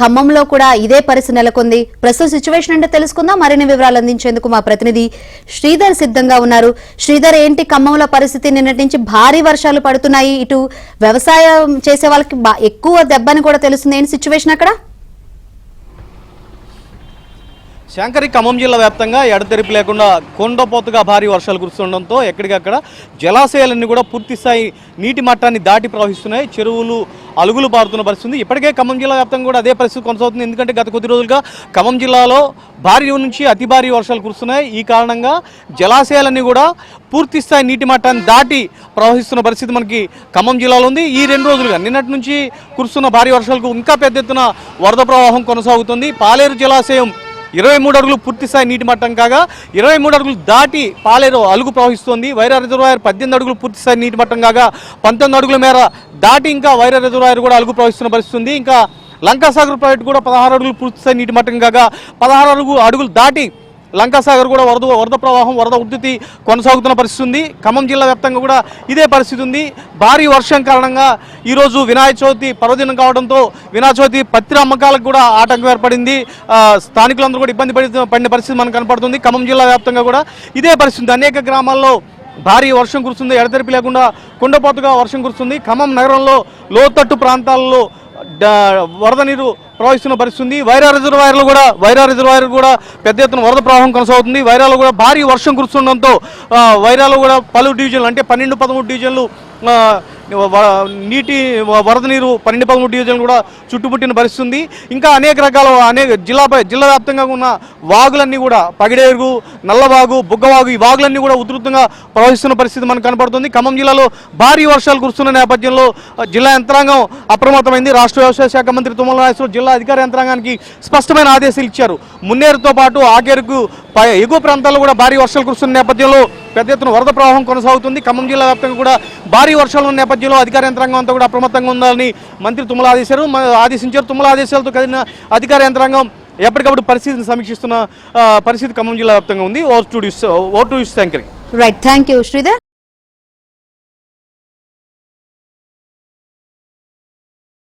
ఖమ్మంలో కూడా ఇదే పరిస్థితి నెలకొంది. ప్రస్తుత సిచ్యువేషన్ అంటే తెలుసుకుందాం. మరిన్ని వివరాలు అందించేందుకు మా ప్రతినిధి శ్రీధర్ సిద్ధంగా ఉన్నారు. శ్రీధర్, ఏంటి ఖమ్మంలో పరిస్థితి? నిన్నటి నుంచి భారీ వర్షాలు పడుతున్నాయి. ఇటు వ్యవసాయం చేసే వాళ్ళకి ఎక్కువ దెబ్బని కూడా తెలుస్తుంది. ఏంటి సిచ్యువేషన్ అక్కడ? శంకరి ఖమ్మం జిల్లా వ్యాప్తంగా ఎడతెరిపి లేకుండా కొండపోతగా భారీ వర్షాలు కురుస్తుండడంతో ఎక్కడికక్కడ జలాశయాలన్నీ కూడా పూర్తిస్థాయి నీటి మట్టాన్ని దాటి ప్రవహిస్తున్నాయి. చెరువులు అలుగులు పారుతున్న పరిస్థితి. ఇప్పటికే ఖమ్మం జిల్లా వ్యాప్తంగా కూడా అదే పరిస్థితి కొనసాగుతుంది. ఎందుకంటే గత కొద్ది రోజులుగా ఖమ్మం జిల్లాలో భారీ నుంచి అతి భారీ వర్షాలు కురుస్తున్నాయి. ఈ కారణంగా జలాశయాలన్నీ కూడా పూర్తిస్థాయి నీటి మట్టాన్ని దాటి ప్రవహిస్తున్న పరిస్థితి మనకి ఖమ్మం జిల్లాలో ఉంది. ఈ 2 రోజులుగా నిన్నటి నుంచి కురుస్తున్న భారీ వర్షాలకు ఇంకా పెద్ద ఎత్తున వరద ప్రవాహం కొనసాగుతుంది. పాలేరు జలాశయం 23 అడుగులు పూర్తిస్థాయి నీటి మట్టం కాగా 23 అడుగులు దాటి పాలేరు అలుగు ప్రవహిస్తోంది. వైరా రిజర్వాయర్ 18 అడుగులు పూర్తిస్థాయి నీటి మట్టం కాగా 19 అడుగుల మేర దాటి ఇంకా వైరా రిజర్వాయర్ కూడా అలుగు ప్రవహిస్తున్న పరిస్థితి ఉంది. ఇంకా లంకాసాగర్ ప్రాజెక్టు కూడా 16 అడుగులు పూర్తిస్థాయి నీటి మట్టం కాగా 16 అడుగులు దాటి లంకాసాగర్ కూడా వరద ప్రవాహం వరద ఉధృతి కొనసాగుతున్న పరిస్థితి ఉంది. ఖమ్మం జిల్లా వ్యాప్తంగా కూడా ఇదే పరిస్థితి ఉంది. భారీ వర్షం కారణంగా ఈరోజు వినాయక చవితి పర్వదినం కావడంతో వినాయక చవితి పత్రి అమ్మకాలకు కూడా ఆటంకం ఏర్పడింది. స్థానికులందరూ కూడా ఇబ్బంది పడిన పరిస్థితి మనకు కనపడుతుంది. ఖమ్మం జిల్లా వ్యాప్తంగా కూడా ఇదే పరిస్థితి. అనేక గ్రామాల్లో భారీ వర్షం కురుస్తుంది. ఎడతెరిపి లేకుండా కుండపోతగా వర్షం కురుస్తుంది. ఖమ్మం నగరంలో లోతట్టు ప్రాంతాల్లో వరద నీరు ప్రవహిస్తున్న పరిస్థితి. వైరా రిజర్వాయర్ కూడా పెద్ద ఎత్తున వరద ప్రవాహం కొనసాగుతుంది. వైరాలో కూడా భారీ వర్షం కురుస్తుండడంతో వైరాలో కూడా పలు డివిజన్లు అంటే 12-13 డివిజన్లు నీటి వరద నీరు 12-13 డివిజన్లు కూడా చుట్టుముట్టిన పరిస్థితి. ఇంకా జిల్లా వ్యాప్తంగా ఉన్న వాగులన్నీ కూడా పగిడేరు, నల్లవాగు, బుగ్గవాగు ఈ వాగులన్నీ కూడా ఉధృతంగా ప్రవహిస్తున్న పరిస్థితి మనకు కనపడుతుంది. ఖమ్మం జిల్లాలో భారీ వర్షాలు కురుస్తున్న నేపథ్యంలో జిల్లా యంత్రాంగం అప్రమత్తమైంది. రాష్ట్ర వ్యవసాయ శాఖ మంత్రి తుమ్మల నాగేశ్వరరావు జిల్లా అధికార యంత్రాంగానికి స్పష్టమైన ఆదేశాలు ఇచ్చారు. మున్నేరుతో పాటు ఆకేరుకు ఎగువ ప్రాంతాల్లో కూడా భారీ వర్షాలు కురుస్తున్న నేపథ్యంలో పెద్ద ఎత్తున వరద ప్రవాహం కొనసాగుతుంది. ఖమ్మం జిల్లా వ్యాప్తంగా కూడా భారీ వర్షాలు ఉన్న నేపథ్యంలో అధికార యంత్రాంగం అంతా కూడా అప్రమత్తంగా ఉండాలని మంత్రి తుమ్మల ఆదేశించారు. తుమ్మల ఆదేశాలతో కలిగిన అధికార యంత్రాంగం ఎప్పటికప్పుడు పరిస్థితిని సమీక్షిస్తున్న పరిస్థితి ఖమ్మం జిల్లా వ్యాప్తంగా ఉంది. Over to Shankari. Right, thank you Sridhar.